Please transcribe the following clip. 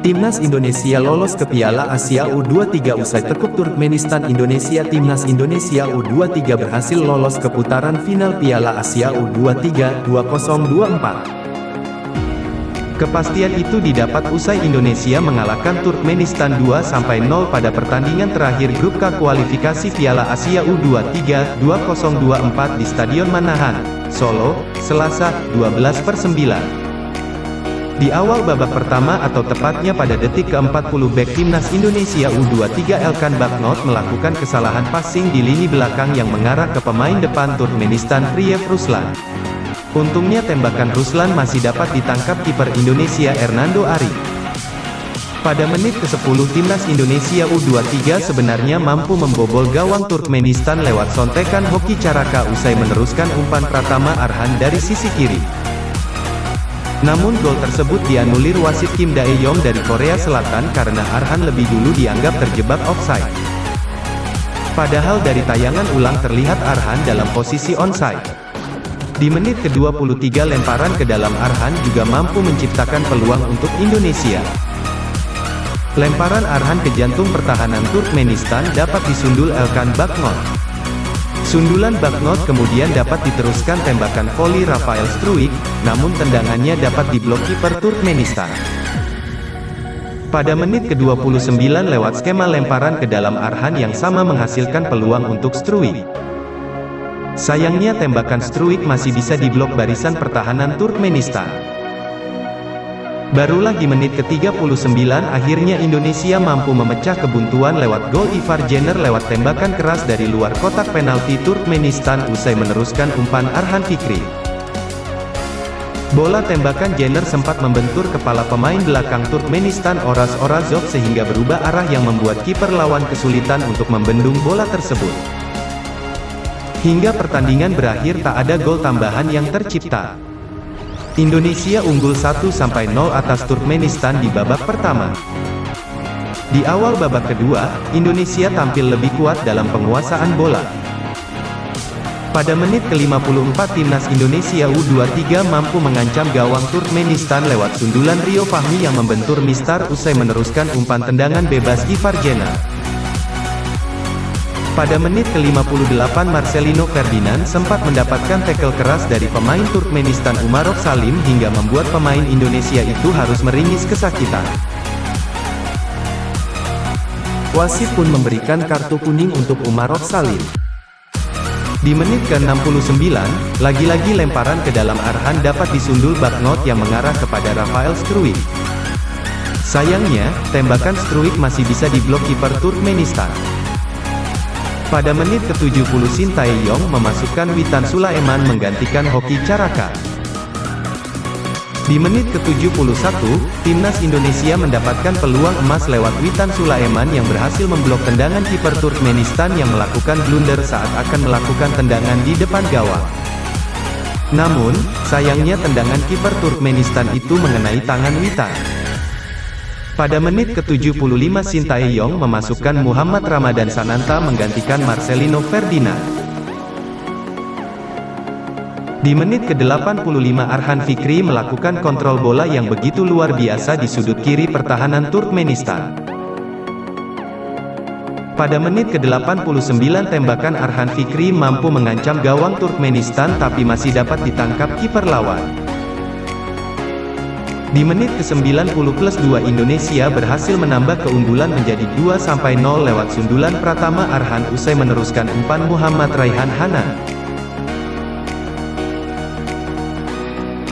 Timnas Indonesia lolos ke Piala Asia U23 usai tekuk Turkmenistan. Timnas Indonesia U23 berhasil lolos ke putaran final Piala Asia U23 2024. Kepastian itu didapat usai Indonesia mengalahkan Turkmenistan 2-0 pada pertandingan terakhir grup K kualifikasi Piala Asia U23 2024 di Stadion Manahan, Solo, Selasa, 12/9. Di awal babak pertama atau tepatnya pada detik ke-40 bek Timnas Indonesia U23 Elkan Bagnot melakukan kesalahan passing di lini belakang yang mengarah ke pemain depan Turkmenistan Riev Ruslan. Untungnya tembakan Ruslan masih dapat ditangkap kiper Indonesia Hernando Ari. Pada menit ke-10 Timnas Indonesia U23 sebenarnya mampu membobol gawang Turkmenistan lewat sontekan Hoki Caraka usai meneruskan umpan Pratama Arhan dari sisi kiri. Namun gol tersebut dianulir wasit Kim Dae-yong dari Korea Selatan karena Arhan lebih dulu dianggap terjebak offside. Padahal dari tayangan ulang terlihat Arhan dalam posisi onside. Di menit ke-23 lemparan ke dalam Arhan juga mampu menciptakan peluang untuk Indonesia. Lemparan Arhan ke jantung pertahanan Turkmenistan dapat disundul Elkan Bagnot. Sundulan Bagnot kemudian dapat diteruskan tembakan voli Rafael Struijk, namun tendangannya dapat diblok kiper Turkmenistan. Pada menit ke-29 lewat skema lemparan ke dalam Arhan yang sama menghasilkan peluang untuk Struijk. Sayangnya tembakan Struijk masih bisa diblok barisan pertahanan Turkmenistan. Barulah di menit ke-39 akhirnya Indonesia mampu memecah kebuntuan lewat gol Ivar Jenner lewat tembakan keras dari luar kotak penalti Turkmenistan usai meneruskan umpan Arhan Fikri. Bola tembakan Jenner sempat membentur kepala pemain belakang Turkmenistan Oraz Orazov sehingga berubah arah yang membuat kiper lawan kesulitan untuk membendung bola tersebut. Hingga pertandingan berakhir tak ada gol tambahan yang tercipta. Indonesia unggul 1-0 atas Turkmenistan di babak pertama. Di awal babak kedua, Indonesia tampil lebih kuat dalam penguasaan bola. Pada menit ke-54 Timnas Indonesia U23 mampu mengancam gawang Turkmenistan lewat sundulan Rio Fahmi yang membentur mistar usai meneruskan umpan tendangan bebas Ivar Jenner. Pada menit ke-58 Marcelino Ferdinand sempat mendapatkan tackle keras dari pemain Turkmenistan Umarov Salim hingga membuat pemain Indonesia itu harus meringis kesakitan. Wasit pun memberikan kartu kuning untuk Umarov Salim. Di menit ke-69, lagi-lagi lemparan ke dalam Arhan dapat disundul Bagnot yang mengarah kepada Rafael Struijk. Sayangnya, tembakan Struijk masih bisa diblok kiper Turkmenistan. Pada menit ke-70 Shin Tae-yong memasukkan Witan Sulaiman menggantikan Hoki Caraka. Di menit ke-71, Timnas Indonesia mendapatkan peluang emas lewat Witan Sulaiman yang berhasil memblok tendangan kiper Turkmenistan yang melakukan blunder saat akan melakukan tendangan di depan gawang. Namun, sayangnya tendangan kiper Turkmenistan itu mengenai tangan Witan. Pada menit ke-75 Shin Tae-yong memasukkan Muhammad Ramadan Sananta menggantikan Marcelino Ferdinand. Di menit ke-85 Arhan Fikri melakukan kontrol bola yang begitu luar biasa di sudut kiri pertahanan Turkmenistan. Pada menit ke-89 tembakan Arhan Fikri mampu mengancam gawang Turkmenistan tapi masih dapat ditangkap kiper lawan. Di menit ke-90+2 Indonesia berhasil menambah keunggulan menjadi 2-0 lewat sundulan Pratama Arhan usai meneruskan umpan Muhammad Raihan Hanan.